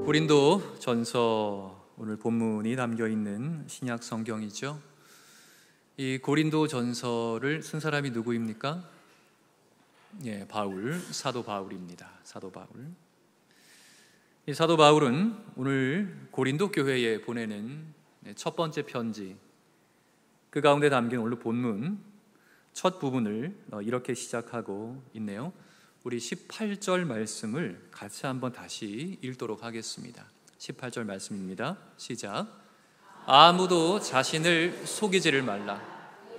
고린도 전서 오늘 본문이 담겨 있는 신약 성경이죠. 이 고린도 전서를 쓴 사람이 누구입니까? 바울, 사도 바울입니다. 사도 바울. 이 사도 바울은 오늘 고린도 교회에 보내는 첫 번째 편지, 그 가운데 담긴 오늘 본문 첫 부분을 이렇게 시작하고 있네요. 우리 18절 말씀을 같이 한번 다시 읽도록 하겠습니다. 18절 말씀입니다. 시작. 아무도 자신을 속이지를 말라.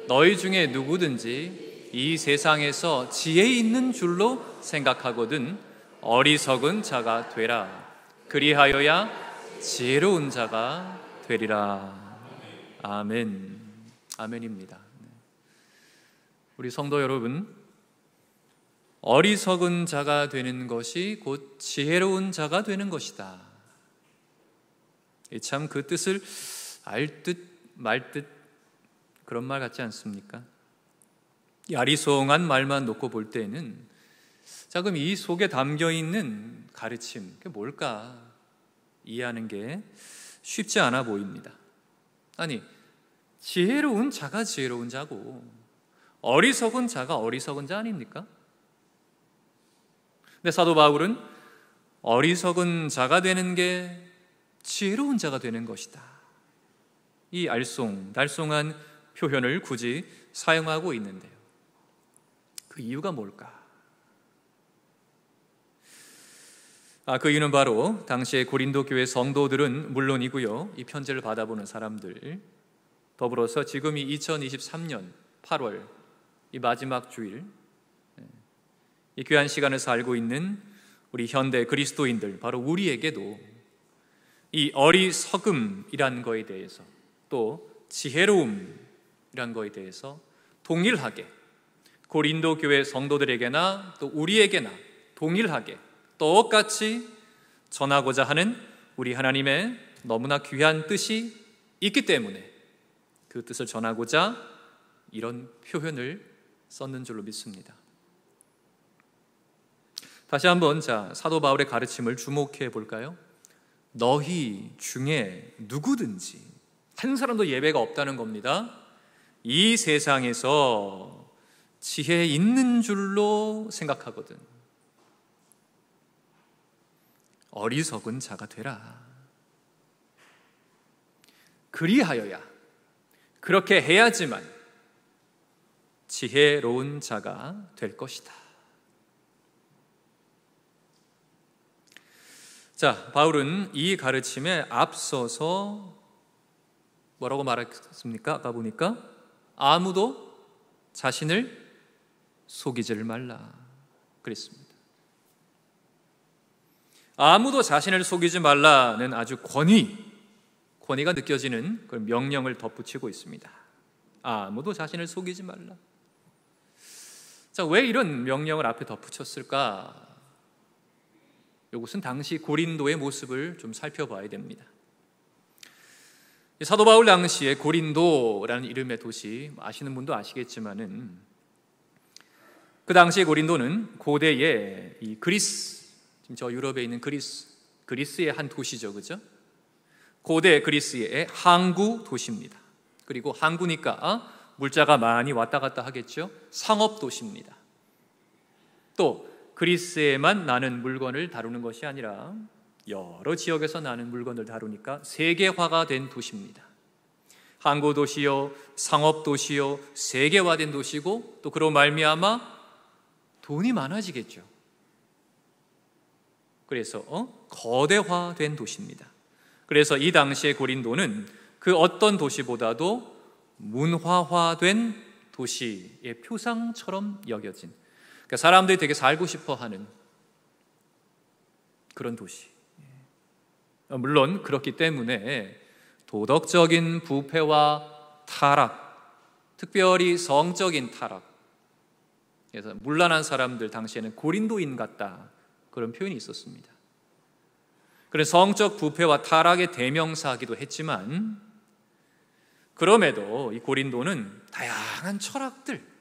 너희 중에 누구든지 이 세상에서 지혜 있는 줄로 생각하거든 어리석은 자가 되라. 그리하여야 지혜로운 자가 되리라. 아멘. 아멘입니다. 우리 성도 여러분, 어리석은 자가 되는 것이 곧 지혜로운 자가 되는 것이다. 참 그 뜻을 알 듯 말 듯 그런 말 같지 않습니까? 이 아리송한 말만 놓고 볼 때는 자, 그럼 이 속에 담겨 있는 가르침, 그게 뭘까? 이해하는 게 쉽지 않아 보입니다. 아니, 지혜로운 자가 지혜로운 자고 어리석은 자가 어리석은 자 아닙니까? 근데 사도 바울은 어리석은 자가 되는 게 지혜로운 자가 되는 것이다. 이 달송한 표현을 굳이 사용하고 있는데요. 그 이유가 뭘까? 그 이유는 바로 당시의 고린도 교회 성도들은 물론이고요, 이 편지를 받아보는 사람들, 더불어서 지금이 2023년 8월 이 마지막 주일, 이 귀한 시간을 살고 있는 우리 현대 그리스도인들, 바로 우리에게도 이 어리석음이란 거에 대해서 또 지혜로움이란 거에 대해서 동일하게 고린도 교회 성도들에게나 또 우리에게나 동일하게 똑같이 전하고자 하는 우리 하나님의 너무나 귀한 뜻이 있기 때문에 그 뜻을 전하고자 이런 표현을 썼는 줄로 믿습니다. 다시 한번 사도 바울의 가르침을 주목해 볼까요? 너희 중에 누구든지, 한 사람도 예외가 없다는 겁니다. 이 세상에서 지혜 있는 줄로 생각하거든 어리석은 자가 되라. 그리하여야, 그렇게 해야지만 지혜로운 자가 될 것이다. 자, 바울은 이 가르침에 앞서서 뭐라고 말했습니까? 아까 보니까 아무도 자신을 속이지를 말라 그랬습니다. 아무도 자신을 속이지 말라는 아주 권위가 느껴지는 그런 명령을 덧붙이고 있습니다. 아무도 자신을 속이지 말라. 자, 왜 이런 명령을 앞에 덧붙였을까? 이것은 당시 고린도의 모습을 좀 살펴봐야 됩니다. 사도 바울 당시에 고린도라는 이름의 도시, 아시는 분도 아시겠지만은 그 당시의 고린도는 고대의 이 그리스, 지금 저 유럽에 있는 그리스의 한 도시죠, 그죠? 고대 그리스의 항구 도시입니다. 그리고 항구니까 물자가 많이 왔다 갔다 하겠죠. 상업 도시입니다. 또 그리스에만 나는 물건을 다루는 것이 아니라 여러 지역에서 나는 물건을 다루니까 세계화가 된 도시입니다. 항구 도시요, 상업 도시요, 세계화된 도시고 또 그로 말미암아 돈이 많아지겠죠. 그래서 거대화된 도시입니다. 그래서 이 당시의 고린도는 그 어떤 도시보다도 문화화된 도시의 표상처럼 여겨진, 그러니까 사람들이 되게 살고 싶어하는 그런 도시. 물론 그렇기 때문에 도덕적인 부패와 타락, 특별히 성적인 타락, 그래서 문란한 사람들 당시에는 고린도인 같다, 그런 표현이 있었습니다. 그래서 성적 부패와 타락의 대명사이기도 했지만 그럼에도 이 고린도는 다양한 철학들,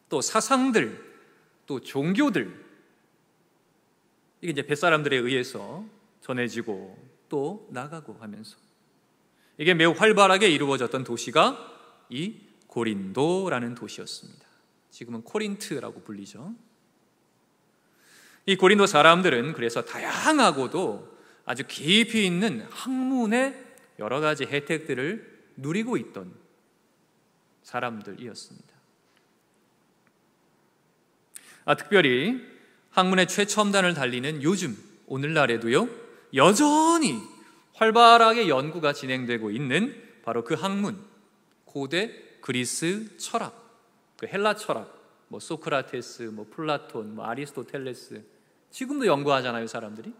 또 사상들, 또 종교들, 이게 이제 뱃사람들에 의해서 전해지고 또 나가고 하면서 이게 매우 활발하게 이루어졌던 도시가 이 고린도라는 도시였습니다. 지금은 코린트라고 불리죠. 이 고린도 사람들은 그래서 다양하고도 아주 깊이 있는 학문의 여러 가지 혜택들을 누리고 있던 사람들이었습니다. 특별히 학문의 최첨단을 달리는 요즘 오늘날에도요 여전히 활발하게 연구가 진행되고 있는 바로 그 학문, 고대 그리스 철학, 그 헬라 철학, 소크라테스, 플라톤, 아리스토텔레스, 지금도 연구하잖아요, 사람들이.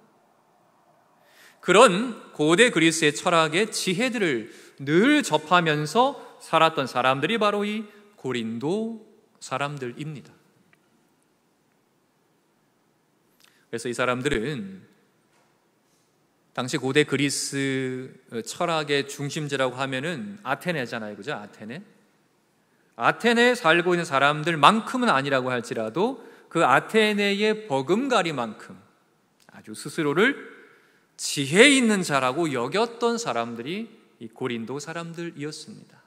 그런 고대 그리스의 철학의 지혜들을 늘 접하면서 살았던 사람들이 바로 이 고린도 사람들입니다. 그래서 이 사람들은 당시 고대 그리스 철학의 중심지라고 하면은 아테네잖아요, 그죠? 아테네에 살고 있는 사람들만큼은 아니라고 할지라도 그 아테네의 버금가리만큼 아주 스스로를 지혜 있는 자라고 여겼던 사람들이 이 고린도 사람들이었습니다.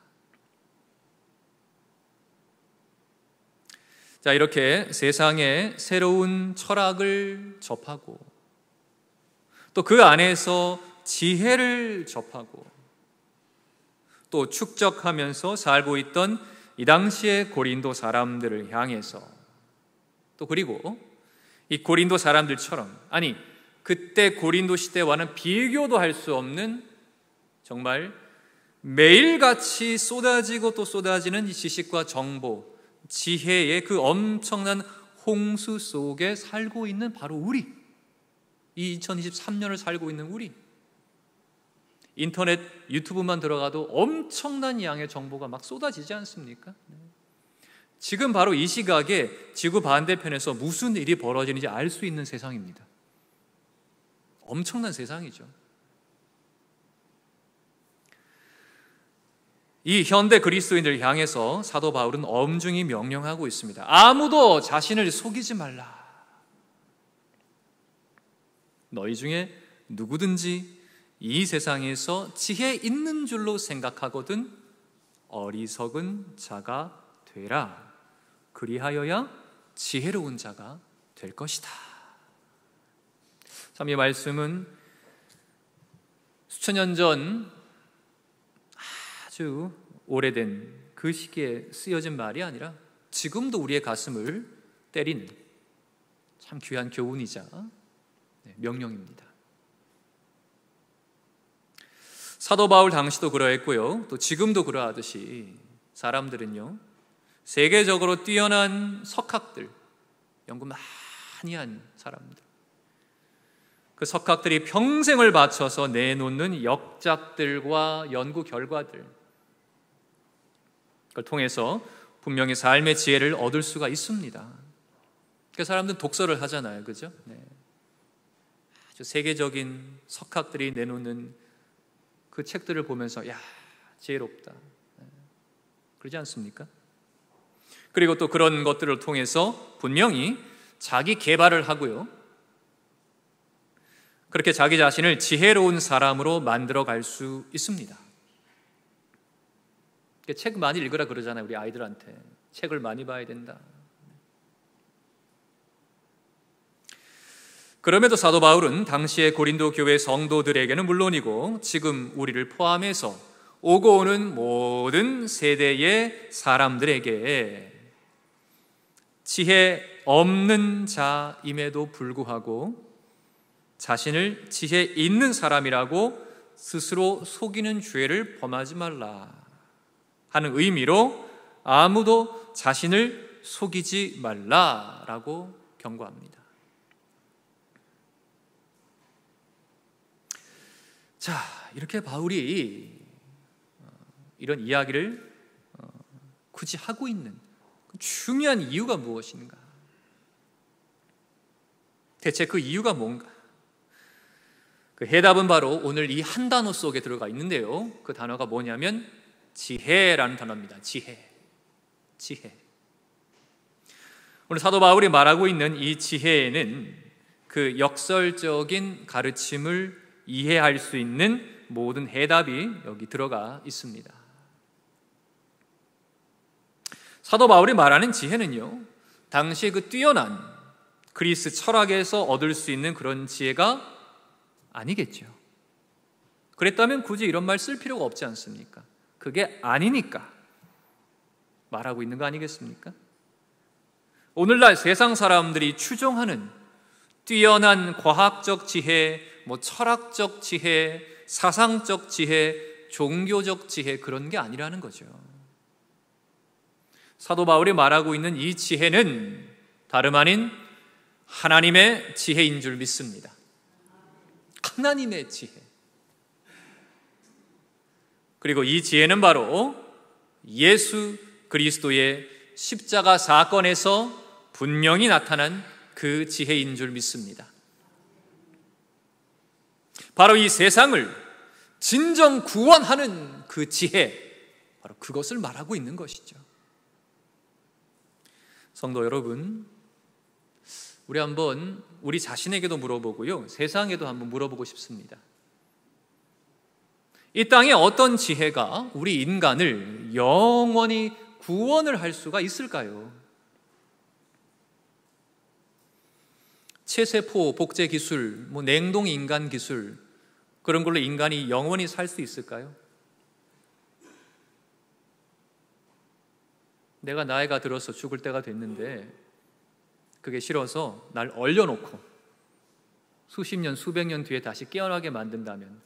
자, 이렇게 세상의 새로운 철학을 접하고 또 그 안에서 지혜를 접하고 또 축적하면서 살고 있던 이 당시의 고린도 사람들을 향해서 또 그리고 이 고린도 사람들처럼, 아니 그때 고린도 시대와는 비교도 할 수 없는 정말 매일같이 쏟아지고 또 쏟아지는 이 지식과 정보, 지혜의 그 엄청난 홍수 속에 살고 있는 바로 우리, 이 2023년을 살고 있는 우리, 인터넷 유튜브만 들어가도 엄청난 양의 정보가 막 쏟아지지 않습니까? 지금 바로 이 시각에 지구 반대편에서 무슨 일이 벌어지는지 알 수 있는 세상입니다. 엄청난 세상이죠. 이 현대 그리스도인들을 향해서 사도 바울은 엄중히 명령하고 있습니다. 아무도 자신을 속이지 말라. 너희 중에 누구든지 이 세상에서 지혜 있는 줄로 생각하거든 어리석은 자가 되라. 그리하여야 지혜로운 자가 될 것이다. 참, 이 말씀은 수천 년 전 아주 오래된 그 시기에 쓰여진 말이 아니라 지금도 우리의 가슴을 때리는 참 귀한 교훈이자 명령입니다. 사도 바울 당시도 그러했고요, 또 지금도 그러하듯이 사람들은요 세계적으로 뛰어난 석학들, 연구 많이 한 사람들, 그 석학들이 평생을 바쳐서 내놓는 역작들과 연구 결과들, 그걸 통해서 분명히 삶의 지혜를 얻을 수가 있습니다. 그 사람들은 독서를 하잖아요, 그죠? 아주 세계적인 석학들이 내놓는 그 책들을 보면서 야, 지혜롭다, 그러지 않습니까? 그리고 또 그런 것들을 통해서 분명히 자기 개발을 하고요, 그렇게 자기 자신을 지혜로운 사람으로 만들어 갈 수 있습니다. 책 많이 읽으라 그러잖아요, 우리 아이들한테. 책을 많이 봐야 된다. 그럼에도 사도 바울은 당시의 고린도 교회 성도들에게는 물론이고 지금 우리를 포함해서 오고 오는 모든 세대의 사람들에게 지혜 없는 자임에도 불구하고 자신을 지혜 있는 사람이라고 스스로 속이는 죄를 범하지 말라 하는 의미로 아무도 자신을 속이지 말라라고 경고합니다. 자, 이렇게 바울이 이런 이야기를 굳이 하고 있는 중요한 이유가 무엇인가? 대체 그 이유가 뭔가? 그 해답은 바로 오늘 이 한 단어 속에 들어가 있는데요, 그 단어가 뭐냐면 지혜라는 단어입니다. 지혜. 오늘 사도 바울이 말하고 있는 이 지혜에는 그 역설적인 가르침을 이해할 수 있는 모든 해답이 여기 들어가 있습니다. 사도 바울이 말하는 지혜는요, 당시의 그 뛰어난 그리스 철학에서 얻을 수 있는 그런 지혜가 아니겠죠. 그랬다면 굳이 이런 말 쓸 필요가 없지 않습니까? 그게 아니니까 말하고 있는 거 아니겠습니까? 오늘날 세상 사람들이 추종하는 뛰어난 과학적 지혜, 철학적 지혜, 사상적 지혜, 종교적 지혜, 그런 게 아니라는 거죠. 사도 바울이 말하고 있는 이 지혜는 다름 아닌 하나님의 지혜인 줄 믿습니다. 하나님의 지혜. 그리고 이 지혜는 바로 예수 그리스도의 십자가 사건에서 분명히 나타난 그 지혜인 줄 믿습니다. 바로 이 세상을 진정 구원하는 그 지혜, 바로 그것을 말하고 있는 것이죠. 성도 여러분, 우리 한번 우리 자신에게도 물어보고요, 세상에도 한번 물어보고 싶습니다. 이 땅에 어떤 지혜가 우리 인간을 영원히 구원을 할 수가 있을까요? 체세포 복제 기술, 냉동 인간 기술, 그런 걸로 인간이 영원히 살 수 있을까요? 내가 나이가 들어서 죽을 때가 됐는데 그게 싫어서 날 얼려놓고 수십 년, 수백 년 뒤에 다시 깨어나게 만든다면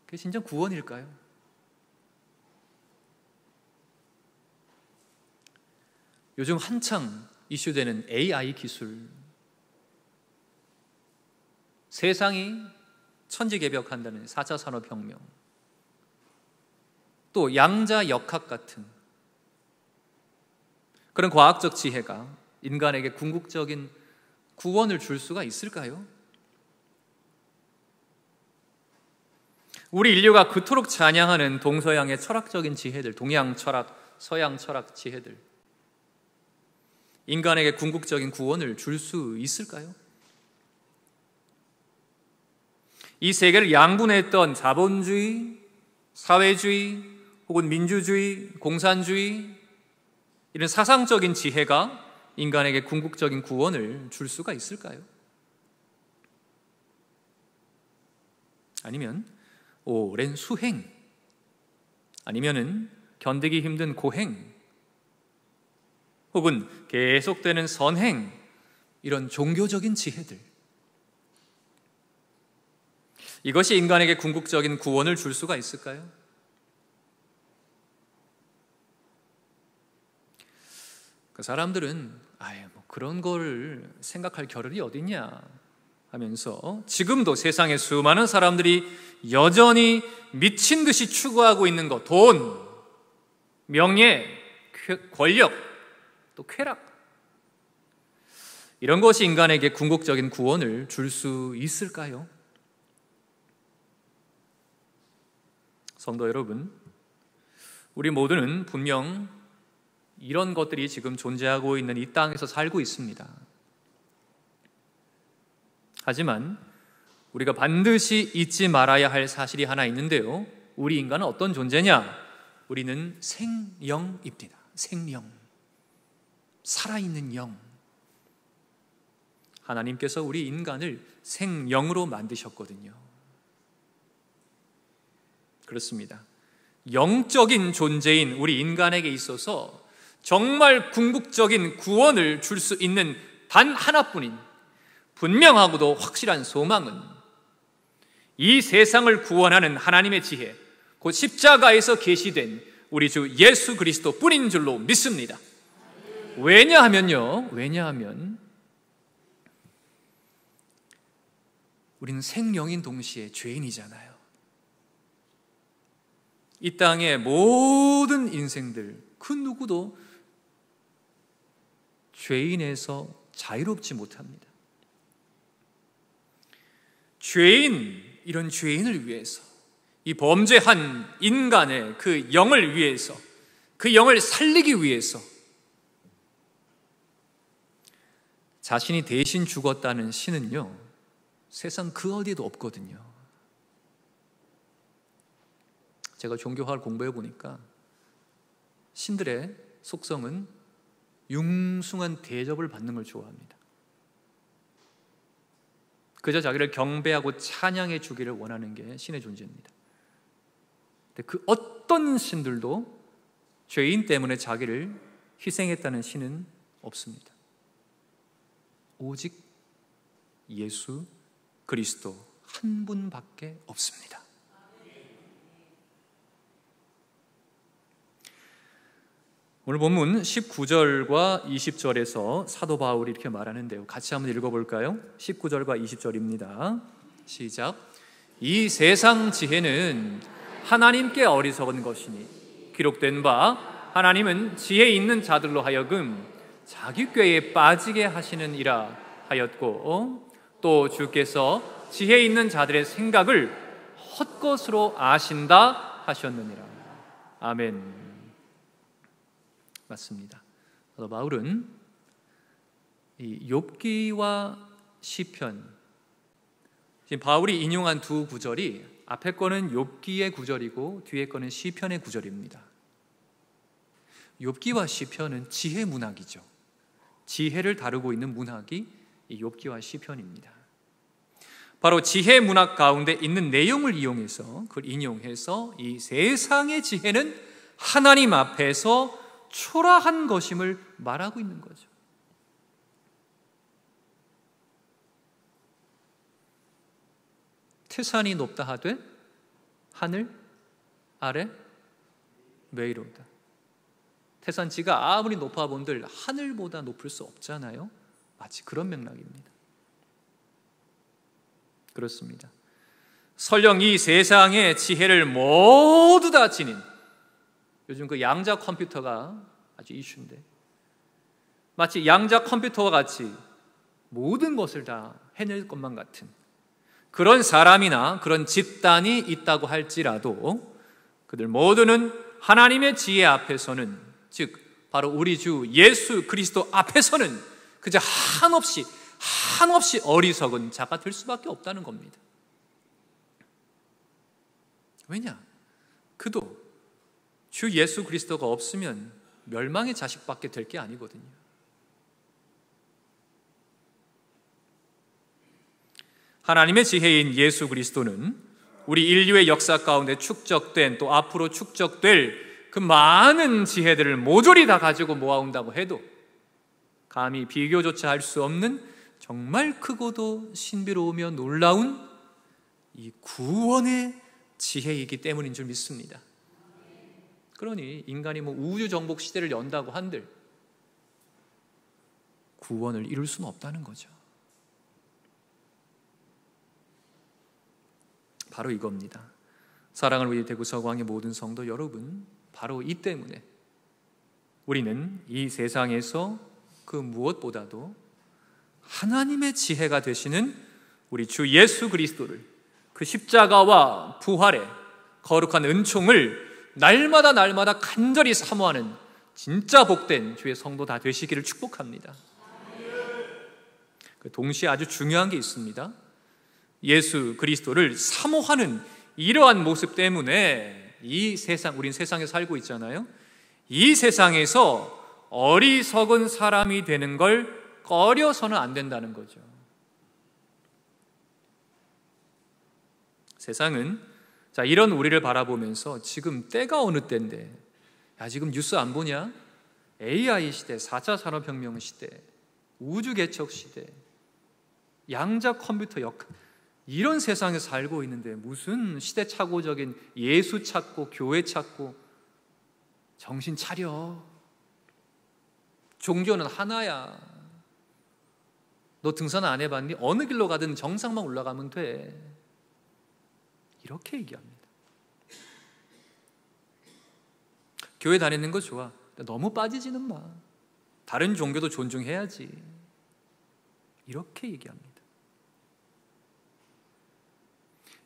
그게 진짜 구원일까요? 요즘 한창 이슈되는 AI 기술, 세상이 천지개벽한다는 4차 산업혁명, 또 양자역학 같은 그런 과학적 지혜가 인간에게 궁극적인 구원을 줄 수가 있을까요? 우리 인류가 그토록 찬양하는 동서양의 철학적인 지혜들, 동양 철학, 서양 철학 지혜들, 인간에게 궁극적인 구원을 줄 수 있을까요? 이 세계를 양분했던 자본주의, 사회주의, 혹은 민주주의, 공산주의, 이런 사상적인 지혜가 인간에게 궁극적인 구원을 줄 수가 있을까요? 아니면 오랜 수행, 아니면은 견디기 힘든 고행, 혹은 계속되는 선행, 이런 종교적인 지혜들, 이것이 인간에게 궁극적인 구원을 줄 수가 있을까요? 그 사람들은 그런 걸 생각할 겨를이 어딨냐 하면서 지금도 세상에 수많은 사람들이 여전히 미친 듯이 추구하고 있는 것, 돈, 명예, 권력, 또 쾌락, 이런 것이 인간에게 궁극적인 구원을 줄 수 있을까요? 성도 여러분, 우리 모두는 분명 이런 것들이 지금 존재하고 있는 이 땅에서 살고 있습니다. 하지만 우리가 반드시 잊지 말아야 할 사실이 하나 있는데요, 우리 인간은 어떤 존재냐? 우리는 생영입니다. 생영, 살아있는 영. 하나님께서 우리 인간을 생영으로 만드셨거든요. 그렇습니다. 영적인 존재인 우리 인간에게 있어서 정말 궁극적인 구원을 줄 수 있는 단 하나뿐인 분명하고도 확실한 소망은 이 세상을 구원하는 하나님의 지혜, 곧 십자가에서 계시된 우리 주 예수 그리스도 뿐인 줄로 믿습니다. 왜냐하면 우리는 생명인 동시에 죄인이잖아요. 이 땅의 모든 인생들 그 누구도 죄인에서 자유롭지 못합니다. 이런 죄인을 위해서, 이 범죄한 인간의 그 영을 위해서, 그 영을 살리기 위해서 자신이 대신 죽었다는 신은요, 세상 그 어디에도 없거든요. 제가 종교학을 공부해 보니까 신들의 속성은 융숭한 대접을 받는 걸 좋아합니다. 그저 자기를 경배하고 찬양해 주기를 원하는 게 신의 존재입니다. 근데 그 어떤 신들도 죄인 때문에 자기를 희생했다는 신은 없습니다. 오직 예수 그리스도 한 분밖에 없습니다. 오늘 본문 19절과 20절에서 사도 바울이 이렇게 말하는데요, 같이 한번 읽어볼까요? 19절과 20절입니다. 시작. 이 세상 지혜는 하나님께 어리석은 것이니 기록된 바 하나님은 지혜 있는 자들로 하여금 자기 꾀에 빠지게 하시느니라 하였고, 또 주께서 지혜 있는 자들의 생각을 헛것으로 아신다 하셨느니라. 아멘. 맞습니다. 사도 바울은 이 욥기와 시편, 지금 바울이 인용한 두 구절이 앞에 거는 욥기의 구절이고 뒤에 거는 시편의 구절입니다. 욥기와 시편은 지혜 문학이죠. 지혜를 다루고 있는 문학이 이 욥기와 시편입니다. 바로 지혜 문학 가운데 있는 내용을 이용해서, 그걸 인용해서 이 세상의 지혜는 하나님 앞에서 초라한 것임을 말하고 있는 거죠. 태산이 높다 하되 하늘 아래 매이로다. 태산지가 아무리 높아본들 하늘보다 높을 수 없잖아요. 마치 그런 맥락입니다. 그렇습니다. 설령 이 세상의 지혜를 모두 다 지닌, 요즘 그 양자 컴퓨터가 아주 이슈인데, 마치 양자 컴퓨터와 같이 모든 것을 다 해낼 것만 같은 그런 사람이나 그런 집단이 있다고 할지라도 그들 모두는 하나님의 지혜 앞에서는, 즉 바로 우리 주 예수 그리스도 앞에서는 그저 한없이 어리석은 자가 될 수밖에 없다는 겁니다. 왜냐? 그도 주 예수 그리스도가 없으면 멸망의 자식밖에 될 게 아니거든요. 하나님의 지혜인 예수 그리스도는 우리 인류의 역사 가운데 축적된, 또 앞으로 축적될 그 많은 지혜들을 모조리 다 가지고 모아온다고 해도 감히 비교조차 할 수 없는 정말 크고도 신비로우며 놀라운 이 구원의 지혜이기 때문인 줄 믿습니다. 그러니 인간이 우주 정복 시대를 연다고 한들 구원을 이룰 수는 없다는 거죠. 바로 이겁니다. 사랑을 위해 대구 서광의 모든 성도 여러분, 바로 이 때문에 우리는 이 세상에서 그 무엇보다도 하나님의 지혜가 되시는 우리 주 예수 그리스도를, 그 십자가와 부활의 거룩한 은총을 날마다 간절히 사모하는 진짜 복된 주의 성도 다 되시기를 축복합니다. 동시에 아주 중요한 게 있습니다. 예수 그리스도를 사모하는 이러한 모습 때문에 이 세상, 우린 세상에 살고 있잖아요. 이 세상에서 어리석은 사람이 되는 걸 꺼려서는 안 된다는 거죠. 세상은 자, 이런 우리를 바라보면서 지금 때가 어느 때인데, 야, 지금 뉴스 안 보냐? AI 시대, 4차 산업혁명 시대, 우주 개척 시대, 양자 컴퓨터 역할, 이런 세상에 살고 있는데 무슨 시대착오적인 예수 찾고 교회 찾고, 정신 차려. 종교는 하나야. 너 등산 안 해봤니? 어느 길로 가든 정상만 올라가면 돼. 이렇게 얘기합니다. 교회 다니는 거 좋아. 너무 빠지지는 마. 다른 종교도 존중해야지. 이렇게 얘기합니다.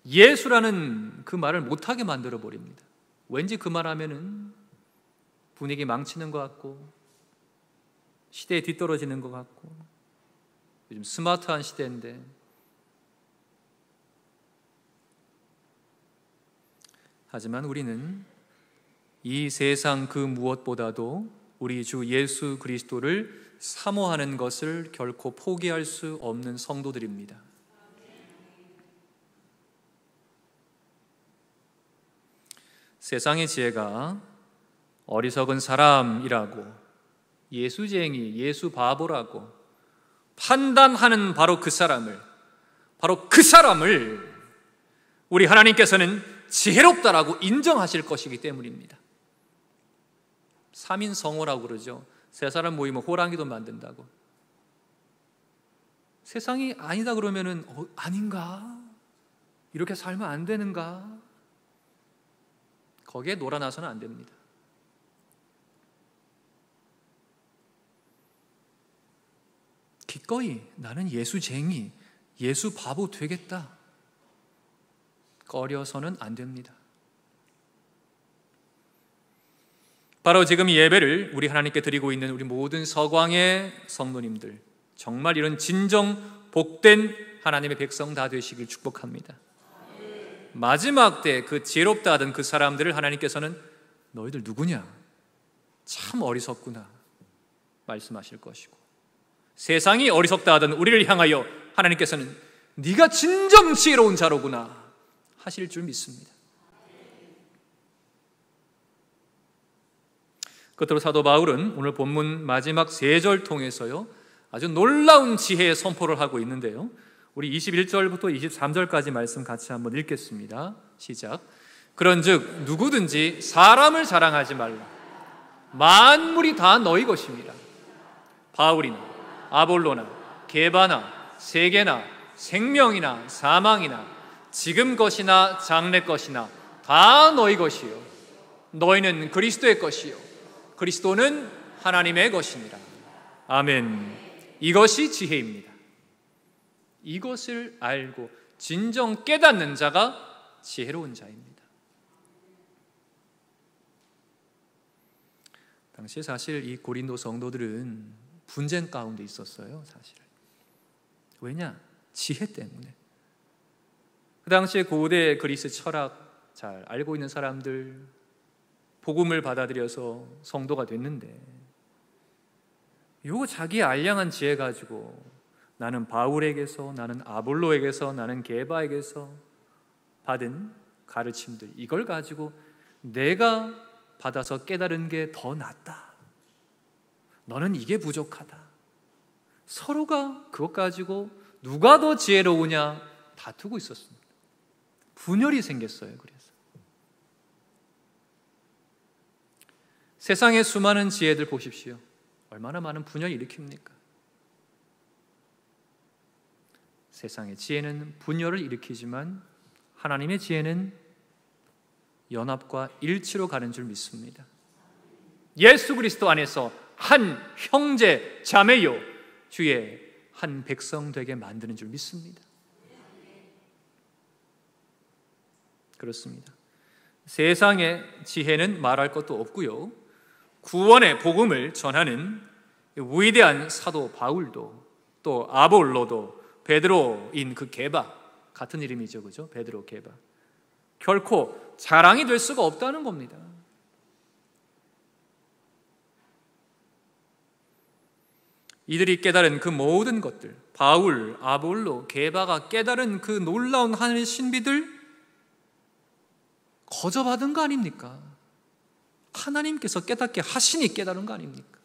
예수라는 그 말을 못하게 만들어 버립니다. 왠지 그 말하면은 분위기 망치는 것 같고, 시대에 뒤떨어지는 것 같고, 요즘 스마트한 시대인데 하지만 우리는 이 세상 그 무엇보다도 우리 주 예수 그리스도를 사모하는 것을 결코 포기할 수 없는 성도들입니다. 세상의 지혜가 어리석은 사람이라고, 예수쟁이, 예수 바보라고 판단하는 바로 그 사람을 우리 하나님께서는 지혜롭다라고 인정하실 것이기 때문입니다. 3인 성호라고 그러죠. 세 사람 모이면 호랑이도 만든다고. 세상이 아니다 그러면은 아닌가? 이렇게 살면 안 되는가? 거기에 놀아나서는 안 됩니다. 기꺼이 나는 예수쟁이, 예수 바보 되겠다 꺼려서는 안 됩니다. 바로 지금 이 예배를 우리 하나님께 드리고 있는 우리 모든 서광의 성도님들, 정말 이런 진정 복된 하나님의 백성 다 되시길 축복합니다. 마지막 때 그 지혜롭다 하던 그 사람들을 하나님께서는 너희들 누구냐? 참 어리석구나 말씀하실 것이고, 세상이 어리석다 하던 우리를 향하여 하나님께서는 네가 진정 지혜로운 자로구나 하실 줄 믿습니다. 끝으로 사도 바울은 오늘 본문 마지막 3절 통해서요 아주 놀라운 지혜의 선포를 하고 있는데요, 우리 21절부터 23절까지 말씀 같이 한번 읽겠습니다. 시작. 그런즉 누구든지 사람을 자랑하지 말라. 만물이 다 너희 것입니다. 바울이나 아볼로나 게바나 세계나 생명이나 사망이나 지금 것이나 장래 것이나 다 너희 것이요 너희는 그리스도의 것이요 그리스도는 하나님의 것이니라. 아멘. 이것이 지혜입니다. 이것을 알고 진정 깨닫는 자가 지혜로운 자입니다. 당시 사실 이 고린도 성도들은 분쟁 가운데 있었어요. 사실은. 왜냐? 지혜 때문에. 그 당시에 고대 그리스 철학 잘 알고 있는 사람들, 복음을 받아들여서 성도가 됐는데 요 자기의 알량한 지혜 가지고 나는 바울에게서, 나는 아볼로에게서, 나는 게바에게서 받은 가르침들, 이걸 가지고 내가 받아서 깨달은 게 더 낫다, 너는 이게 부족하다, 서로가 그것 가지고 누가 더 지혜로우냐 다투고 있었습니다. 분열이 생겼어요. 그래서 세상의 수많은 지혜들 보십시오. 얼마나 많은 분열을 일으킵니까? 세상의 지혜는 분열을 일으키지만 하나님의 지혜는 연합과 일치로 가는 줄 믿습니다. 예수 그리스도 안에서 한 형제 자매요 주의 한 백성 되게 만드는 줄 믿습니다. 그렇습니다. 세상의 지혜는 말할 것도 없고요, 구원의 복음을 전하는 위대한 사도 바울도 또 아볼로도 베드로인 그 게바, 같은 이름이죠, 그죠? 베드로 게바, 결코 자랑이 될 수가 없다는 겁니다. 이들이 깨달은 그 모든 것들, 바울, 아볼로, 게바가 깨달은 그 놀라운 하늘의 신비들 거저받은 거 아닙니까? 하나님께서 깨닫게 하시니 깨달은 거 아닙니까?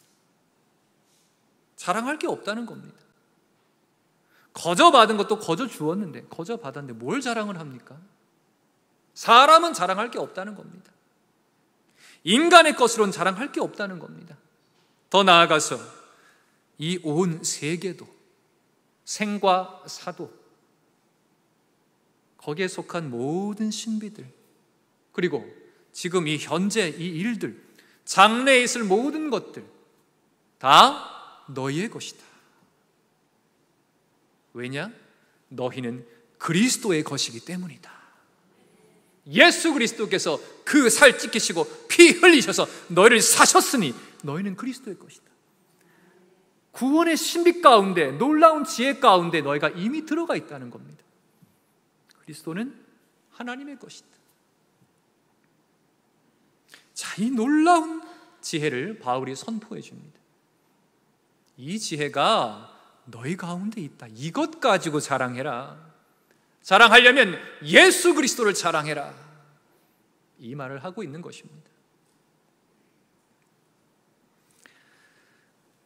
자랑할 게 없다는 겁니다. 거저받은 것도 거저 주었는데, 거저받았는데 뭘 자랑을 합니까? 사람은 자랑할 게 없다는 겁니다. 인간의 것으로는 자랑할 게 없다는 겁니다. 더 나아가서 이 온 세계도, 생과 사도, 거기에 속한 모든 신비들, 그리고 지금 이 현재 이 일들, 장래에 있을 모든 것들 다 너희의 것이다. 왜냐? 너희는 그리스도의 것이기 때문이다. 예수 그리스도께서 그 살 찢기시고 피 흘리셔서 너희를 사셨으니 너희는 그리스도의 것이다. 구원의 신비 가운데, 놀라운 지혜 가운데 너희가 이미 들어가 있다는 겁니다. 그리스도는 하나님의 것이다. 자, 이 놀라운 지혜를 바울이 선포해 줍니다. 이 지혜가 너희 가운데 있다. 이것 가지고 자랑해라. 자랑하려면 예수 그리스도를 자랑해라. 이 말을 하고 있는 것입니다.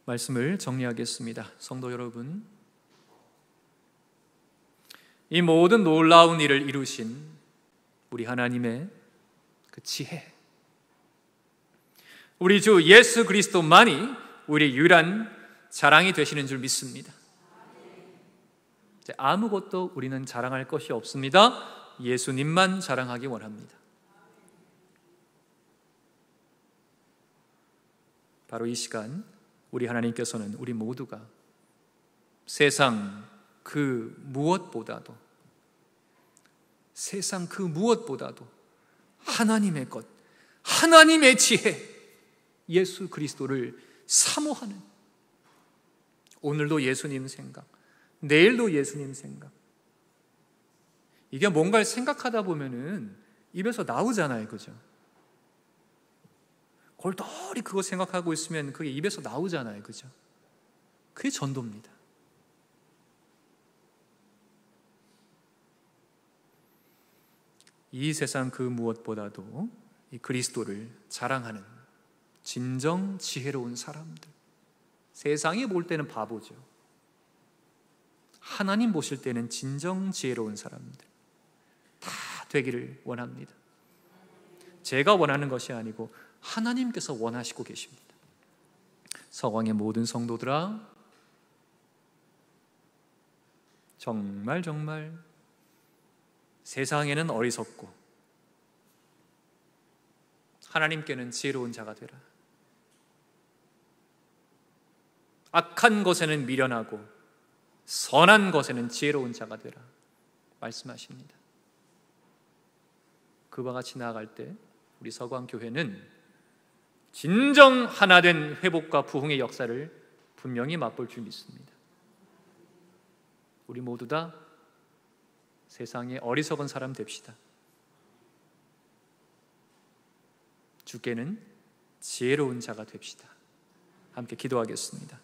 말씀을 정리하겠습니다. 성도 여러분, 이 모든 놀라운 일을 이루신 우리 하나님의 그 지혜, 우리 주 예수 그리스도만이 우리 유일한 자랑이 되시는 줄 믿습니다. 아무것도 우리는 자랑할 것이 없습니다. 예수님만 자랑하기 원합니다. 바로 이 시간 우리 하나님께서는 우리 모두가 세상 그 무엇보다도 하나님의 것, 하나님의 지혜, 예수 그리스도를 사모하는, 오늘도 예수님 생각, 내일도 예수님 생각, 이게 뭔가를 생각하다 보면은 입에서 나오잖아요, 그죠? 골똘히 그거 생각하고 있으면 그게 입에서 나오잖아요, 그죠? 그게 전도입니다. 이 세상 그 무엇보다도 이 그리스도를 자랑하는 진정 지혜로운 사람들, 세상이 볼 때는 바보죠. 하나님 보실 때는 진정 지혜로운 사람들 다 되기를 원합니다. 제가 원하는 것이 아니고 하나님께서 원하시고 계십니다. 서광의 모든 성도들아, 정말 세상에는 어리석고 하나님께는 지혜로운 자가 되라. 악한 것에는 미련하고 선한 것에는 지혜로운 자가 되라 말씀하십니다. 그와 같이 나아갈 때 우리 서광교회는 진정 하나된 회복과 부흥의 역사를 분명히 맛볼 줄 믿습니다. 우리 모두 다 세상에 어리석은 사람 됩시다. 주께는 지혜로운 자가 됩시다. 함께 기도하겠습니다.